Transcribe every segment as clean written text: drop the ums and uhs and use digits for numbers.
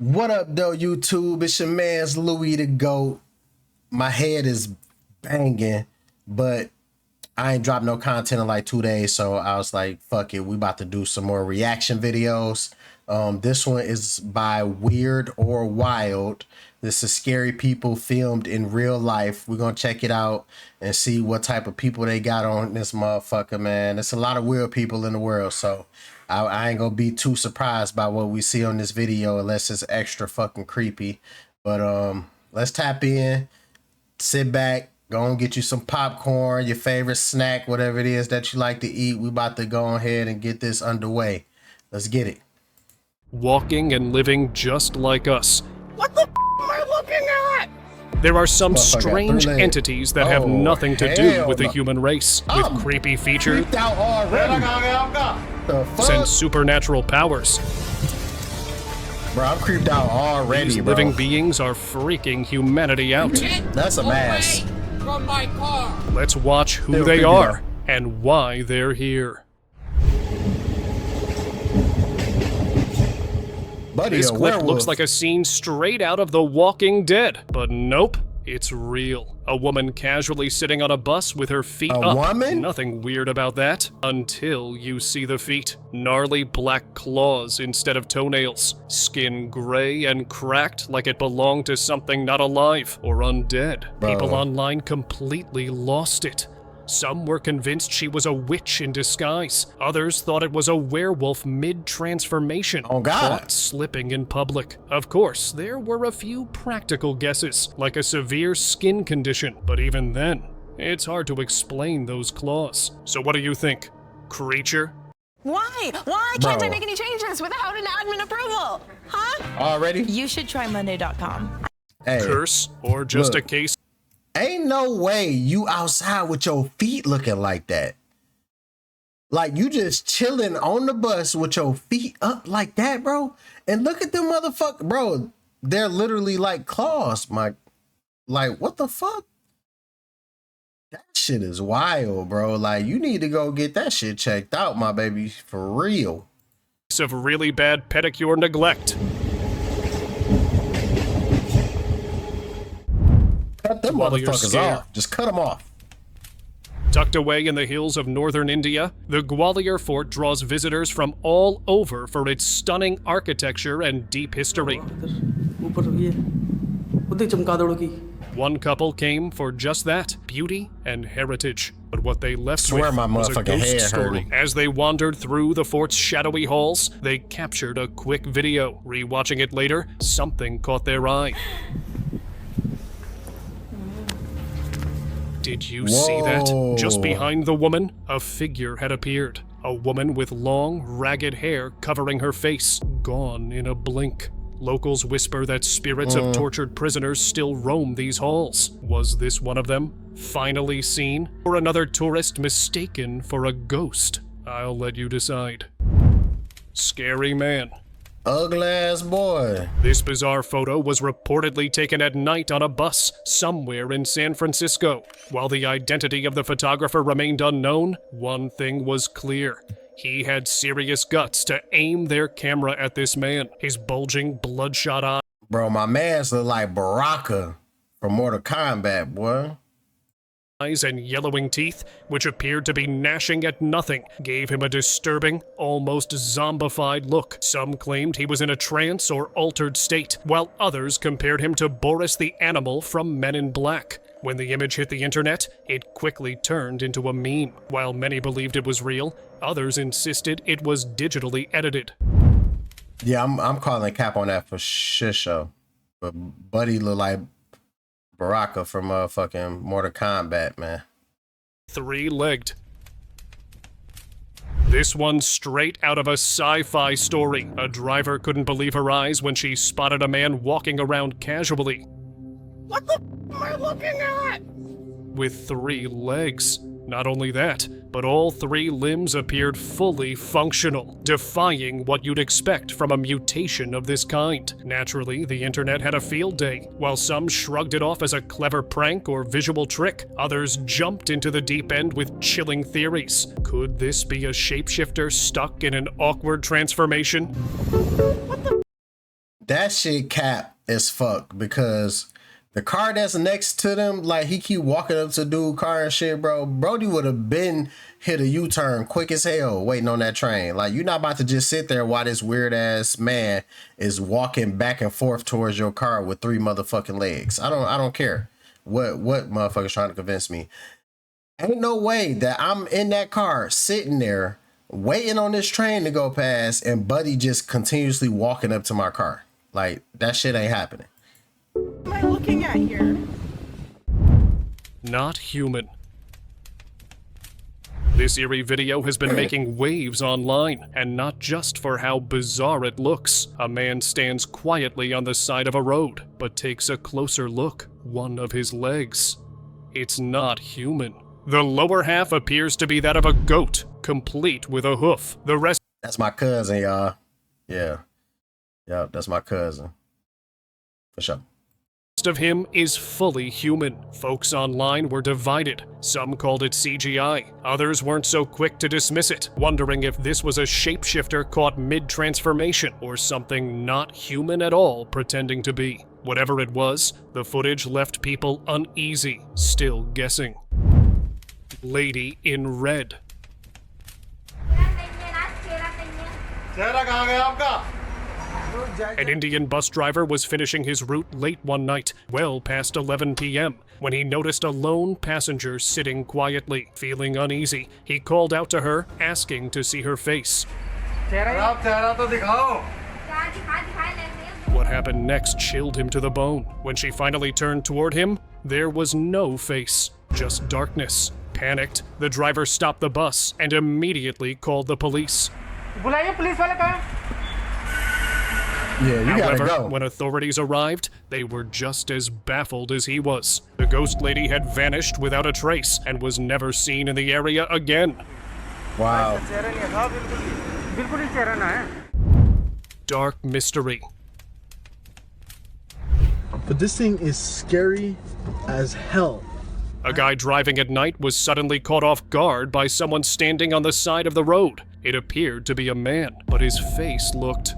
What up, though, YouTube? It's your man's Louis the GOAT. My head is banging, but I ain't dropped no content in like 2 days, so I was like, fuck it, we about to do some more reaction videos. This one is by Weird or Wild. This is scary people filmed in real life. We're gonna check it out and see what type of people they got on this motherfucker, man. There's a lot of weird people in the world, so I ain't gonna be too surprised by what we see on this video unless it's extra fucking creepy. But let's tap in, sit back, go and get you some popcorn, your favorite snack, whatever it is that you like to eat. We about to go ahead and get this underway. Let's get it. Walking and living just like us. What the f am I looking at? There are some Motherfucker, strange 3 legs. entities that have Oh, nothing to do hell with the no. human race, with creepy features Freaked out already. The fuck? and supernatural powers. Bro, I'm creeped out already, These bro. living beings are freaking humanity out. That's a mass. Away from my car. Let's watch who Still they creepy are and why they're here. Buddy, This a clip werewolf. looks like a scene straight out of The Walking Dead, but nope, it's real. A woman casually sitting on a bus with her feet A up. woman? Nothing weird about that, until you see the feet. Gnarly black claws instead of toenails. Skin gray and cracked like it belonged to something not alive or undead. Bro. People online completely lost it. Some were convinced she was a witch in disguise. Others thought it was a werewolf mid-transformation. Oh, God. Caught slipping in public. Of course, there were a few practical guesses, like a severe skin condition. But even then, it's hard to explain those claws. So what do you think? Creature? Why? Why can't Bro. I make any changes without an admin approval? Huh? Already? You should try Monday.com. Hey, Curse? Or just Look. a case ain't no way you outside with your feet looking like that. Like you just chilling on the bus with your feet up like that, bro. And look at them motherfucker, bro. They're literally like claws, like what the fuck? That shit is wild, bro. Like you need to go get that shit checked out, my baby, for real. of really bad pedicure neglect. Cut them While you're motherfuckers scared. off. Just cut them off. Tucked away in the hills of northern India, the Gwalior Fort draws visitors from all over for its stunning architecture and deep history. ऊपर ये खुद ही चमगादड़ों की One couple came for just that, beauty and heritage. But what they left Swear with my was a motherfucking ghost head story. hurting. As they wandered through the fort's shadowy halls, they captured a quick video. Rewatching it later, something caught their eye. Did you see that? Whoa. Just behind the woman, a figure had appeared. A woman with long, ragged hair covering her face, gone in a blink. Locals whisper that spirits of tortured prisoners still roam these halls. Was this one of them? Finally seen? Or another tourist mistaken for a ghost? I'll let you decide. Scary man. Ugly ass boy. This bizarre photo was reportedly taken at night on a bus somewhere in San Francisco. While the identity of the photographer remained unknown, one thing was clear. He had serious guts to aim their camera at this man. His bulging, bloodshot Bro, my man's look like Baraka from Mortal Kombat, boy. eyes and yellowing teeth, which appeared to be gnashing at nothing, gave him a disturbing, almost zombified look. Some claimed he was in a trance or altered state, while others compared him to Boris the Animal from Men in Black. When the image hit the internet, it quickly turned into a meme. While many believed it was real, others insisted it was digitally edited. Yeah, I'm calling cap on that for sure. But Buddy look like Baraka from fucking Mortal Kombat, man. Three-legged. This one's straight out of a sci-fi story. A driver couldn't believe her eyes when she spotted a man walking around casually What the f am I looking at? with 3 legs. Not only that, but all 3 limbs appeared fully functional, defying what you'd expect from a mutation of this kind. Naturally, the internet had a field day. While some shrugged it off as a clever prank or visual trick, others jumped into the deep end with chilling theories. Could this be a shapeshifter stuck in an awkward transformation? that shit cap as fuck because the car that's next to them, like he keep walking up to dude car and shit, bro. Brody would have been hit a U-turn quick as hell waiting on that train. Like you're not about to just sit there while this weird ass man is walking back and forth towards your car with 3 motherfucking legs. I don't care what motherfuckers trying to convince me. Ain't no way that I'm in that car sitting there waiting on this train to go past and Buddy just continuously walking up to my car. Like that shit ain't happening. What am I looking at here? Not human. This eerie video has been making waves online, and not just for how bizarre it looks. A man stands quietly on the side of a road, but takes a closer look. One of his legs. It's not human. The lower half appears to be that of a goat, complete with a hoof. The rest That's my cousin, y'all. Yeah. Yep, that's my cousin. For sure. of him is fully human. Folks online were divided. Some called it CGI. Others weren't so quick to dismiss it, wondering if this was a shapeshifter caught mid-transformation or something not human at all pretending to be. Whatever it was, the footage left people uneasy, still guessing. Lady in red. An Indian bus driver was finishing his route late one night, well past 11 p.m., when he noticed a lone passenger sitting quietly. Feeling uneasy, he called out to her, asking to see her face. What happened next chilled him to the bone. When she finally turned toward him, there was no face, just darkness. Panicked, the driver stopped the bus and immediately called the police. Yeah, you However, gotta go. when authorities arrived, they were just as baffled as he was. The ghost lady had vanished without a trace and was never seen in the area again. Wow. Dark mystery. But this thing is scary as hell. A guy driving at night was suddenly caught off guard by someone standing on the side of the road. It appeared to be a man, but his face looked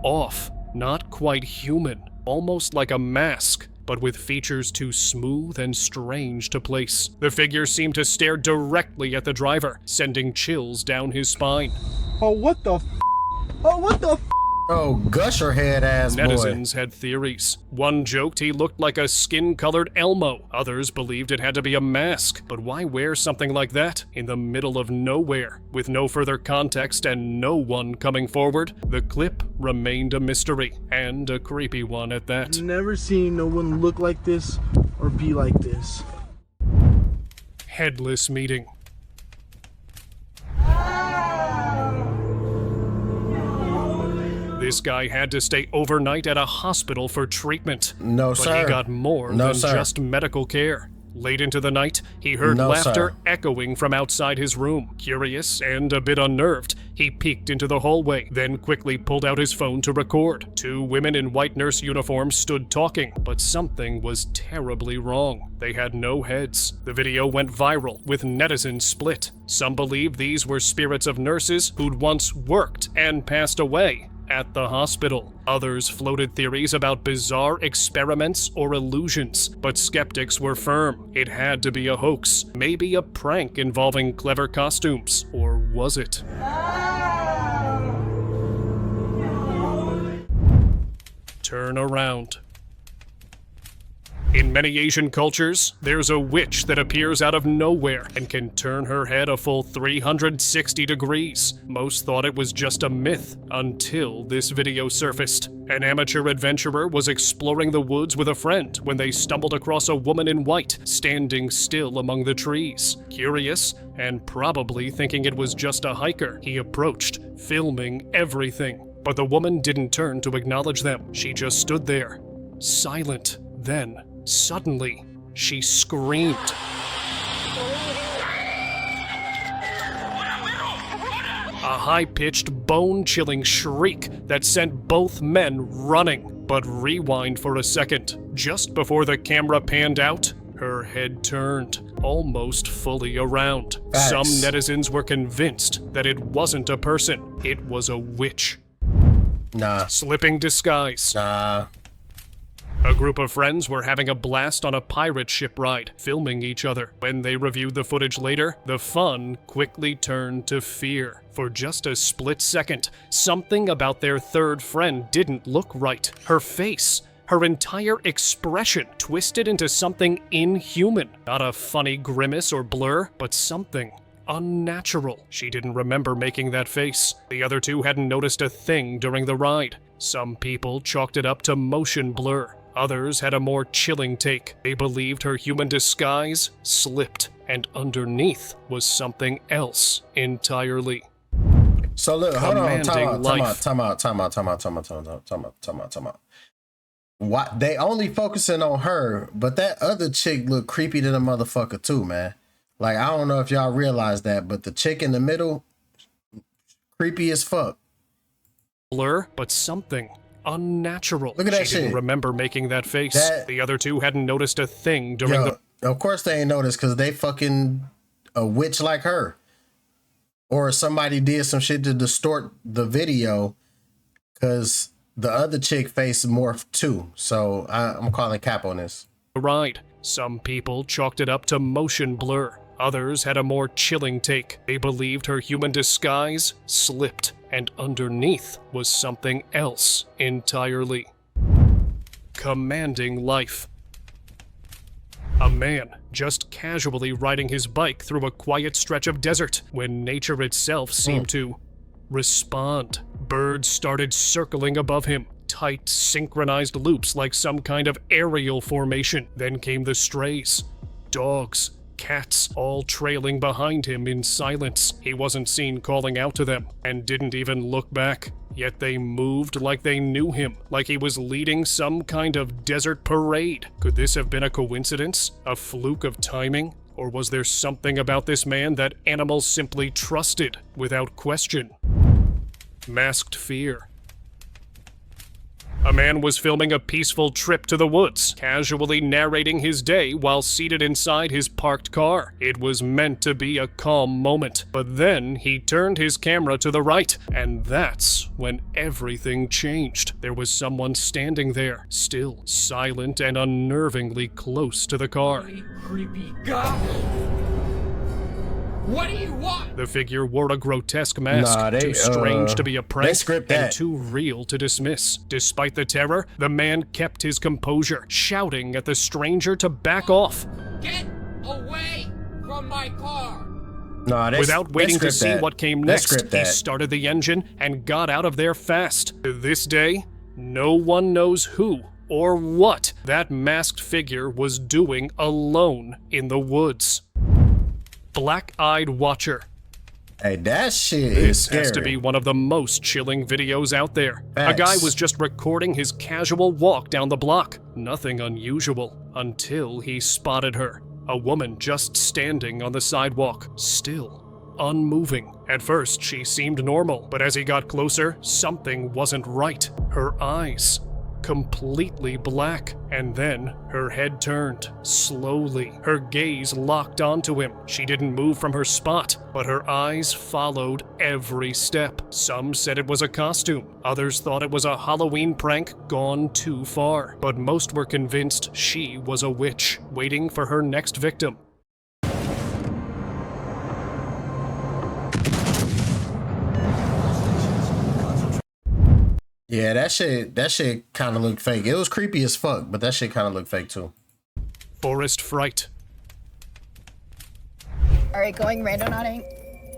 off. Not quite human, almost like a mask, but with features too smooth and strange to place. The figure seemed to stare directly at the driver, sending chills down his spine. Oh, what the f? Oh, what the f? Oh, gusher head ass boy. Netizens had theories. One joked he looked like a skin-colored Elmo. Others believed it had to be a mask. But why wear something like that in the middle of nowhere? With no further context and no one coming forward, the clip remained a mystery, and a creepy one at that. Never seen no one look like this or be like this. Headless meeting. This guy had to stay overnight at a hospital for treatment. No, but sir. he got more No, than sir. just medical care. Late into the night, he heard No, laughter sir. echoing from outside his room. Curious and a bit unnerved, he peeked into the hallway, then quickly pulled out his phone to record. 2 women in white nurse uniforms stood talking, but something was terribly wrong. They had no heads. The video went viral, with netizens split. Some believed these were spirits of nurses who'd once worked and passed away at the hospital. Others floated theories about bizarre experiments or illusions, but skeptics were firm. It had to be a hoax, maybe a prank involving clever costumes, or was it? Turn around. In many Asian cultures, there's a witch that appears out of nowhere and can turn her head a full 360 degrees. Most thought it was just a myth until this video surfaced. An amateur adventurer was exploring the woods with a friend when they stumbled across a woman in white standing still among the trees. Curious, and probably thinking it was just a hiker, he approached, filming everything. But the woman didn't turn to acknowledge them. She just stood there, silent. Then, suddenly, she screamed. A high-pitched, bone-chilling shriek that sent both men running. But rewind for a second. Just before the camera panned out, her head turned, almost fully around. Facts. Some netizens were convinced that it wasn't a person, it was a witch. Nah. Slipping disguise. Nah. A group of friends were having a blast on a pirate ship ride, filming each other. When they reviewed the footage later, the fun quickly turned to fear. For just a split second, something about their third friend didn't look right. Her face, her entire expression twisted into something inhuman. Not a funny grimace or blur, but something unnatural. She didn't remember making that face. The other two hadn't noticed a thing during the ride. Some people chalked it up to motion blur. Others had a more chilling take. They believed her human disguise slipped, and underneath was something else entirely. So look, hold on, Commanding time out. What, they only focusing on her, but that other chick looked creepy to the motherfucker too, man. Like, I don't know if y'all realize that, but the chick in the middle, creepy as fuck. Blur, but something unnatural. Look at that She didn't shit. remember making that face. The other two hadn't noticed a thing during Yo, of course they ain't noticed, because they fucking a witch like her. Or somebody did some shit to distort the video, because the other chick face morphed too. So I'm calling cap on this. the ride. Some people chalked it up to motion blur. Others had a more chilling take. They believed her human disguise slipped, and underneath was something else entirely. Commanding life. A man just casually riding his bike through a quiet stretch of desert when nature itself seemed to respond. Birds started circling above him, tight, synchronized loops like some kind of aerial formation. Then came the strays. Dogs, cats, all trailing behind him in silence. He wasn't seen calling out to them, and didn't even look back. Yet they moved like they knew him, like he was leading some kind of desert parade. Could this have been a coincidence? A fluke of timing? Or was there something about this man that animals simply trusted without question? Masked fear. A man was filming a peaceful trip to the woods, casually narrating his day while seated inside his parked car. It was meant to be a calm moment, but then he turned his camera to the right, and that's when everything changed. There was someone standing there, still, silent and unnervingly close to the car. Creepy guy. What do you want? The figure wore a grotesque mask, too strange to be a prank and too real to dismiss. Despite the terror, the man kept his composure, shouting at the stranger to back off. Get away from my car! Without waiting to see what came next, he started the engine and got out of there fast. To this day, no one knows who or what that masked figure was doing alone in the woods. Black-eyed watcher. Hey, that shit This is scary. has to be one of the most chilling videos out there. Facts. A guy was just recording his casual walk down the block. Nothing unusual, until he spotted her. A woman just standing on the sidewalk, still, unmoving. At first, she seemed normal, but as he got closer, something wasn't right. Her eyes, completely black, and then her head turned, slowly. Her gaze locked onto him. She didn't move from her spot, but her eyes followed every step. Some said it was a costume. Others thought it was a Halloween prank gone too far. But most were convinced she was a witch, waiting for her next victim. Yeah, that shit kind of looked fake. It was creepy as fuck, but that shit kind of looked fake too. Forest fright. Alright, going randonauting,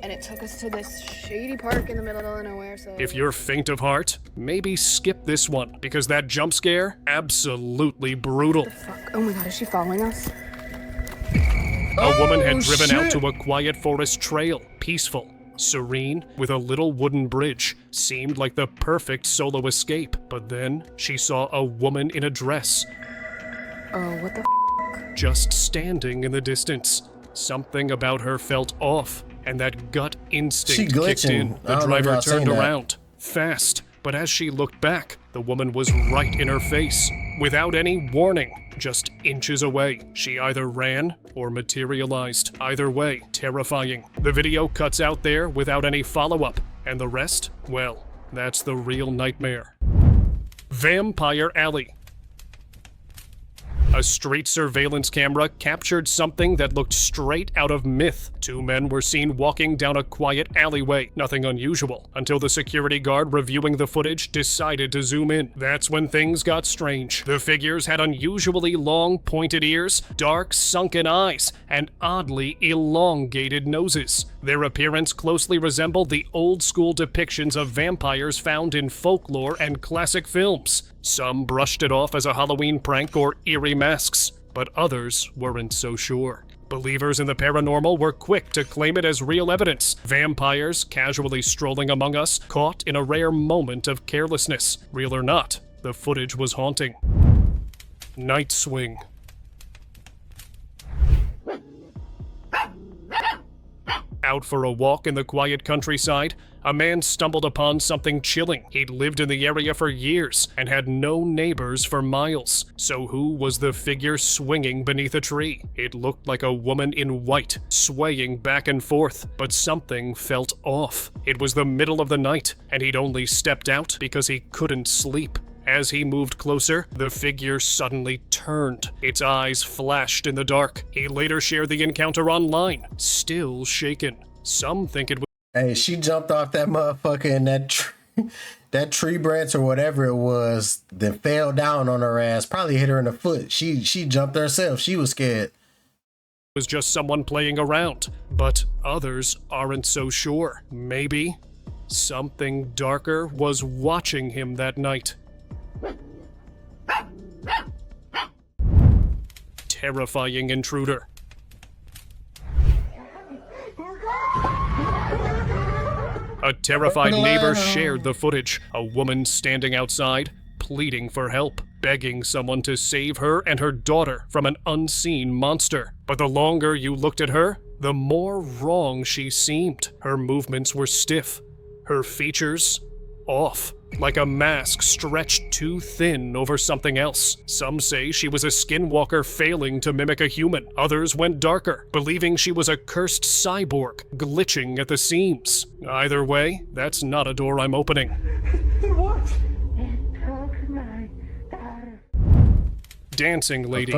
and it took us to this shady park in the middle of nowhere, so... If you're faint of heart, maybe skip this one, because that jump scare, absolutely brutal. Fuck, oh my god, is she following us? A woman had driven out to a quiet forest trail, peaceful, serene, with a little wooden bridge. Seemed like the perfect solo escape. But then she saw a woman in a dress, Oh, what the just standing in the distance. Something about her felt off, and that gut instinct She kicked in. glitching. I The don't know if driver y'all seen turned that. around, fast. But as she looked back, the woman was right in her face, without any warning, just inches away. She either ran or materialized. Either way, terrifying. The video cuts out there without any follow-up, and the rest, well, That's the real nightmare. Vampire Alley. A street surveillance camera captured something that looked straight out of myth. Two men were seen walking down a quiet alleyway, nothing unusual, until the security guard reviewing the footage decided to zoom in. That's when things got strange. The figures had unusually long, pointed ears, dark, sunken eyes, and oddly elongated noses. Their appearance closely resembled the old-school depictions of vampires found in folklore and classic films. Some brushed it off as a Halloween prank or eerie masks, but others weren't so sure. Believers in the paranormal were quick to claim it as real evidence. Vampires casually strolling among us, caught in a rare moment of carelessness. Real or not, the footage was haunting. Night swing. Out for a walk in the quiet countryside, a man stumbled upon something chilling. He'd lived in the area for years and had no neighbors for miles. So who was the figure swinging beneath a tree? It looked like a woman in white, swaying back and forth, but something felt off. It was the middle of the night, and he'd only stepped out because he couldn't sleep. As he moved closer, the figure suddenly turned. Its eyes flashed in the dark. He later shared the encounter online, still shaken. Some think it was... Hey, she jumped off that motherfucker in that tree branch or whatever it was, then fell down on her ass. Probably hit her in the foot. She jumped herself. She was scared. Was just someone playing around, but others aren't so sure. Maybe something darker was watching him that night. Terrifying intruder. A terrified neighbor shared the footage. A woman standing outside, pleading for help, begging someone to save her and her daughter from an unseen monster. But the longer you looked at her, the more wrong she seemed. Her movements were stiff, her features off, like a mask stretched too thin over something else. Some say she was a skinwalker failing to mimic a human. Others went darker, believing she was a cursed cyborg, glitching at the seams. Either way, that's not a door I'm opening. Dancing lady.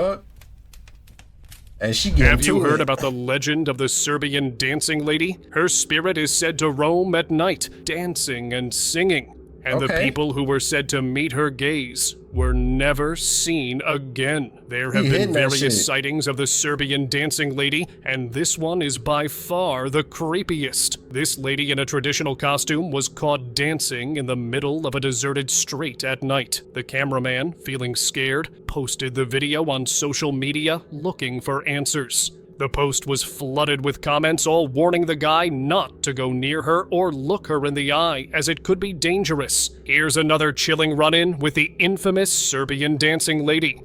And she Have you heard about the legend of the Serbian dancing lady? Her spirit is said to roam at night, dancing and singing. And the people who were said to meet her gaze were never seen again. There have been various sightings of the Serbian dancing lady, and this one is by far the creepiest. This lady in a traditional costume was caught dancing in the middle of a deserted street at night. The cameraman, feeling scared, posted the video on social media looking for answers. The post was flooded with comments all warning the guy not to go near her or look her in the eye, as it could be dangerous. Here's another chilling run-in with the infamous Serbian dancing lady.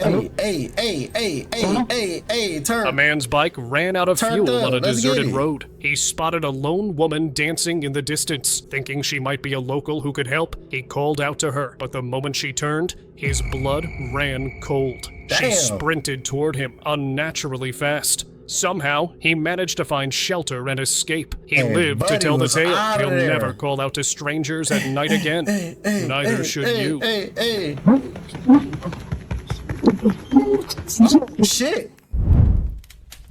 Hey, turn. A man's bike ran out of fuel on a deserted road. He spotted a lone woman dancing in the distance. Thinking she might be a local who could help, he called out to her, but the moment she turned, his blood ran cold. She sprinted toward him, unnaturally fast. Somehow, he managed to find shelter and escape. He lived to tell the tale. He'll never call out to strangers at night again. Neither should you. Oh, shit.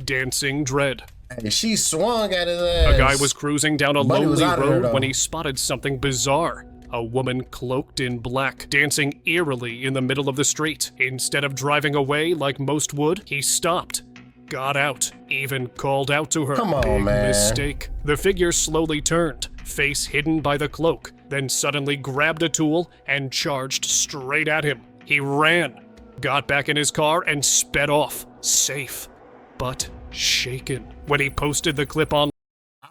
Dancing dread. Hey, she swung at his ass. A guy was cruising down a lonely road when he spotted something bizarre. A woman cloaked in black, dancing eerily in the middle of the street. Instead of driving away like most would, he stopped, got out, even called out to her. Come on, Big man. mistake. The figure slowly turned, face hidden by the cloak, then suddenly grabbed a tool and charged straight at him. He ran, got back in his car, and sped off, safe, but shaken. When he posted the clip on,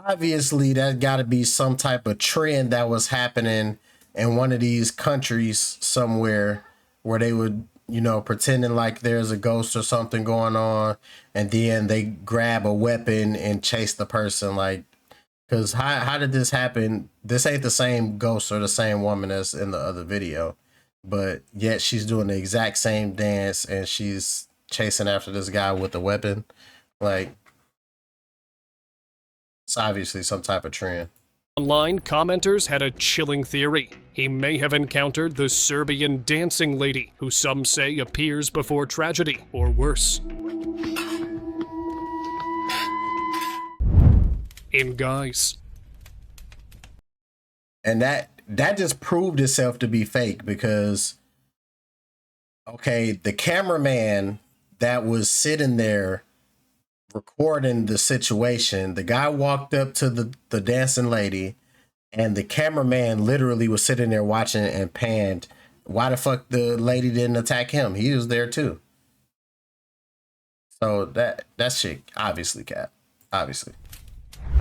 obviously that got to be some type of trend that was happening in one of these countries somewhere, where they would, you know, pretending like there's a ghost or something going on, and then they grab a weapon and chase the person. Like, because how did this happen? This ain't the same ghost or the same woman as in the other video, but yet she's doing the exact same dance and she's chasing after this guy with a weapon. Like, it's obviously some type of trend. Online, commenters had a chilling theory. He may have encountered the Serbian dancing lady, who some say appears before tragedy, or worse. In guise. And that just proved itself to be fake because, okay, the cameraman that was sitting there recording the situation, the guy walked up to the dancing lady, and the cameraman literally was sitting there watching and panned. Why the fuck the lady didn't attack him? He was there too. So that shit obviously cap. Obviously.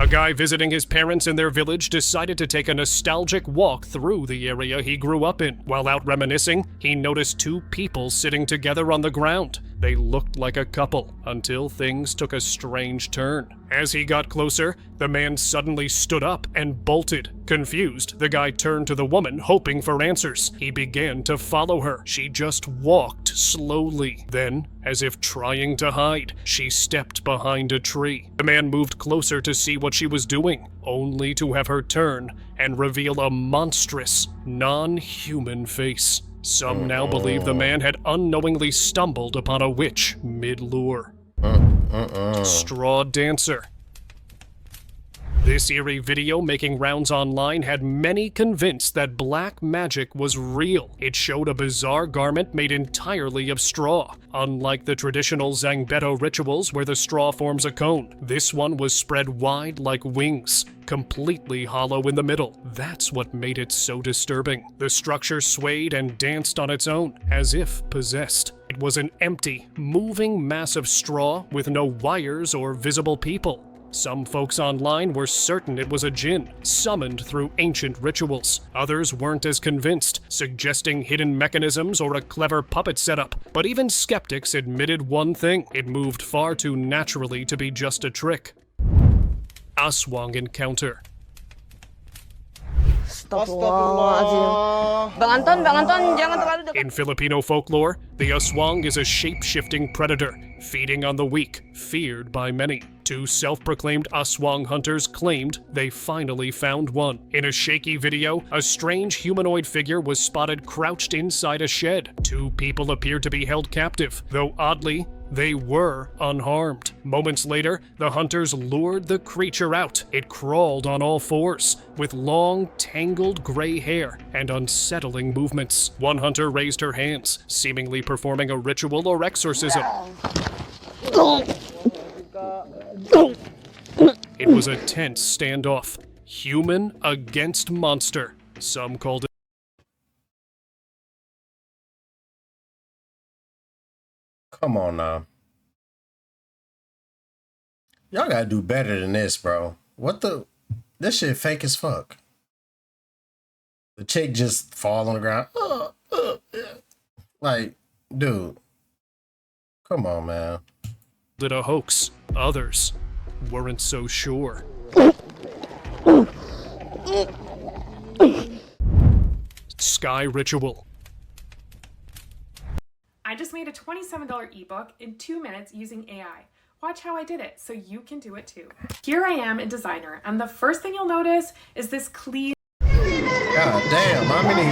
A guy visiting his parents in their village decided to take a nostalgic walk through the area he grew up in. While out reminiscing, he noticed two people sitting together on the ground. They looked like a couple, until things took a strange turn. As he got closer, the man suddenly stood up and bolted. Confused, the guy turned to the woman, hoping for answers. He began to follow her. She just walked slowly. Then, as if trying to hide, she stepped behind a tree. The man moved closer to see what she was doing, only to have her turn and reveal a monstrous, non-human face. Some now believe the man had unknowingly stumbled upon a witch mid-lure. Straw dancer. This eerie video making rounds online had many convinced that black magic was real. It showed a bizarre garment made entirely of straw. Unlike the traditional Zangbeto rituals where the straw forms a cone, this one was spread wide like wings, completely hollow in the middle. That's what made it so disturbing. The structure swayed and danced on its own, as if possessed. It was an empty, moving mass of straw with no wires or visible people. Some folks online were certain it was a djinn, summoned through ancient rituals. Others weren't as convinced, suggesting hidden mechanisms or a clever puppet setup. But even skeptics admitted one thing: it moved far too naturally to be just a trick. Aswang encounter. Bang Anton, jangan terlalu dekat. In Filipino folklore, the aswang is a shape-shifting predator, feeding on the weak, feared by many. Two self-proclaimed aswang hunters claimed they finally found one. In a shaky video, a strange humanoid figure was spotted crouched inside a shed. Two people appeared to be held captive, though oddly, they were unharmed. Moments later, the hunters lured the creature out. It crawled on all fours, with long, tangled gray hair and unsettling movements. One hunter raised her hands, seemingly performing a ritual or exorcism. It was a tense standoff. Human against monster. Some called it. Come on now. Y'all gotta do better than this, bro. What the? This shit fake as fuck. The chick just fall on the ground. Like, dude. Come on, man. It a hoax. Others weren't so sure. Sky ritual. I just made a $27 ebook in 2 minutes using AI. Watch how I did it so you can do it too. Here I am, a designer, and the first thing you'll notice is this clean. God damn, how many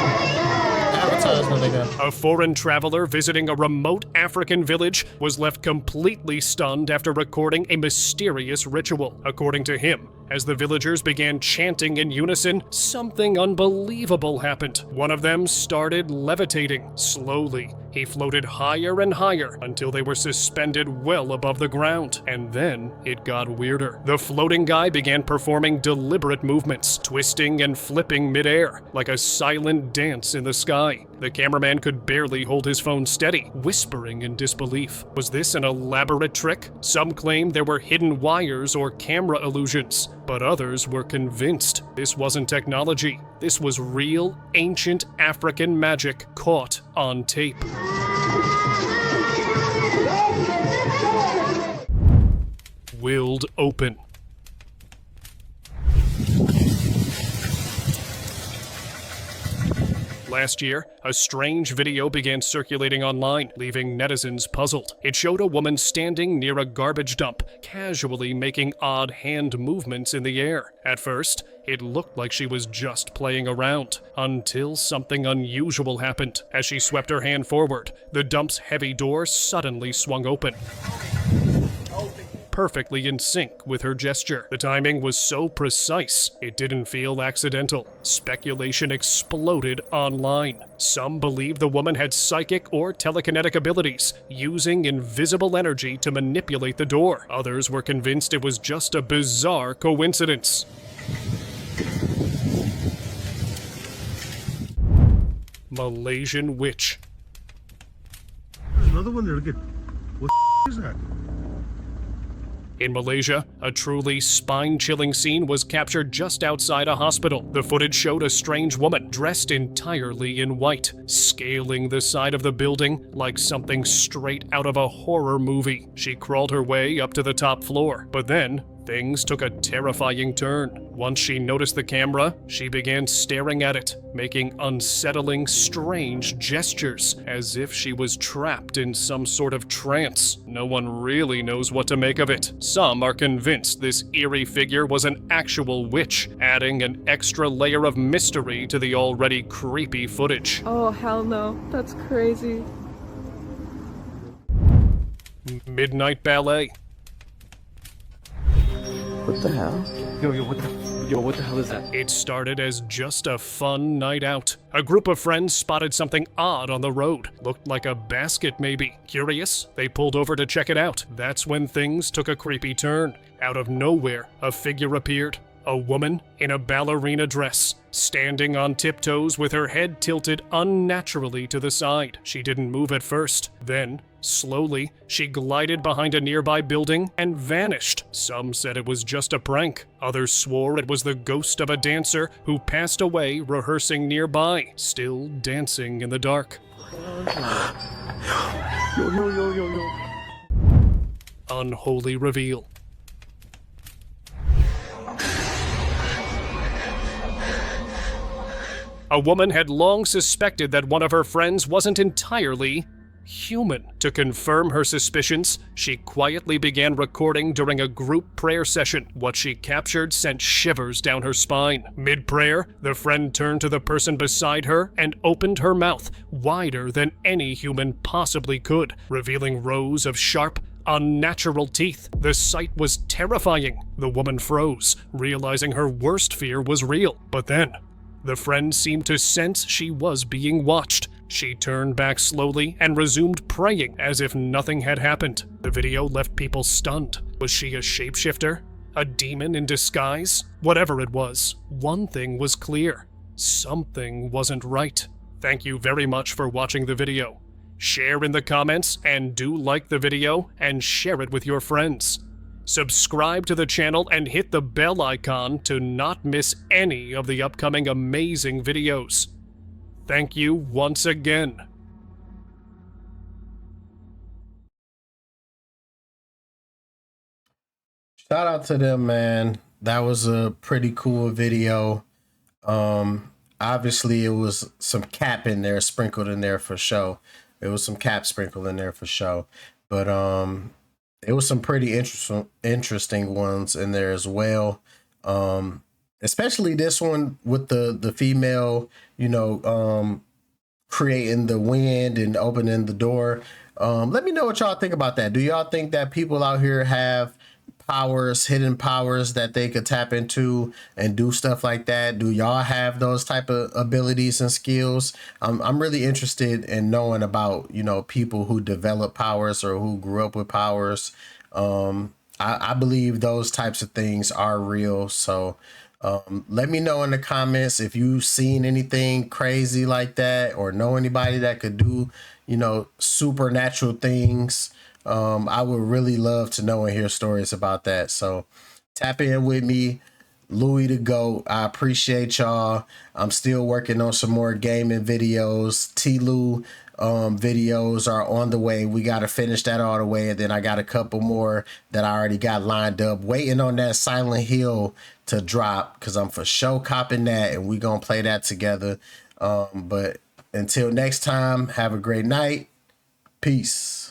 advertisements they got? A foreign traveler visiting a remote African village was left completely stunned after recording a mysterious ritual. According to him, as the villagers began chanting in unison, something unbelievable happened. One of them started levitating slowly. He floated higher and higher until they were suspended well above the ground. And then it got weirder. The floating guy began performing deliberate movements, twisting and flipping midair, like a silent dance in the sky. The cameraman could barely hold his phone steady, whispering in disbelief. Was this an elaborate trick? Some claimed there were hidden wires or camera illusions, but others were convinced this wasn't technology. This was real, ancient African magic caught on tape. Willed open. Last year, a strange video began circulating online, leaving netizens puzzled. It showed a woman standing near a garbage dump, casually making odd hand movements in the air. At first, it looked like she was just playing around, until something unusual happened. As she swept her hand forward, the dump's heavy door suddenly swung open, perfectly in sync with her gesture. The timing was so precise, it didn't feel accidental. Speculation exploded online. Some believed the woman had psychic or telekinetic abilities, using invisible energy to manipulate the door. Others were convinced it was just a bizarre coincidence. Malaysian witch. There's another one there. Look at what is that? In Malaysia, a truly spine-chilling scene was captured just outside a hospital. The footage showed a strange woman dressed entirely in white, scaling the side of the building like something straight out of a horror movie. She crawled her way up to the top floor, but then things took a terrifying turn. Once she noticed the camera, she began staring at it, making unsettling, strange gestures, as if she was trapped in some sort of trance. No one really knows what to make of it. Some are convinced this eerie figure was an actual witch, adding an extra layer of mystery to the already creepy footage. Oh, hell no. That's crazy. Midnight ballet. What the hell? Yo, what the hell is that? It started as just a fun night out. A group of friends spotted something odd on the road. Looked like a basket, maybe. Curious, they pulled over to check it out. That's when things took a creepy turn. Out of nowhere, a figure appeared. A woman in a ballerina dress, standing on tiptoes with her head tilted unnaturally to the side. She didn't move at first. Then, slowly, she glided behind a nearby building and vanished. Some said it was just a prank. Others swore it was the ghost of a dancer who passed away rehearsing nearby, still dancing in the dark. Yo. Unholy reveal. A woman had long suspected that one of her friends wasn't entirely human. To confirm her suspicions, she quietly began recording during a group prayer session. What she captured sent shivers down her spine. Mid-prayer, the friend turned to the person beside her and opened her mouth wider than any human possibly could, revealing rows of sharp, unnatural teeth. The sight was terrifying. The woman froze, realizing her worst fear was real. But then, the friend seemed to sense she was being watched. She turned back slowly and resumed praying as if nothing had happened. The video left people stunned. Was she a shapeshifter? A demon in disguise? Whatever it was, one thing was clear. Something wasn't right. Thank you very much for watching the video. Share in the comments and do like the video and share it with your friends. Subscribe to the channel and hit the bell icon to not miss any of the upcoming amazing videos. Thank you once again. Shout out to them, man. That was a pretty cool video. Obviously it was some cap in there, sprinkled in there for show. It was some cap sprinkled in there for show. But it was some pretty interesting ones in there as well. Especially this one with the female, creating the wind and opening the door. Let me know what y'all think about that. Do y'all think that people out here have powers, hidden powers that they could tap into and do stuff like that? Do y'all have those type of abilities and skills? I'm really interested in knowing about, people who develop powers or who grew up with powers. I believe those types of things are real. So let me know in the comments if you've seen anything crazy like that or know anybody that could do, supernatural things. I would really love to know and hear stories about that. So tap in with me, Louis the GOAT. I appreciate y'all. I'm still working on some more gaming videos. T-Lou videos are on the way. We got to finish that all the way. And then I got a couple more that I already got lined up, waiting on that Silent Hill to drop, because I'm for sure copping that and we going to play that together. But Until next time, have a great night. Peace.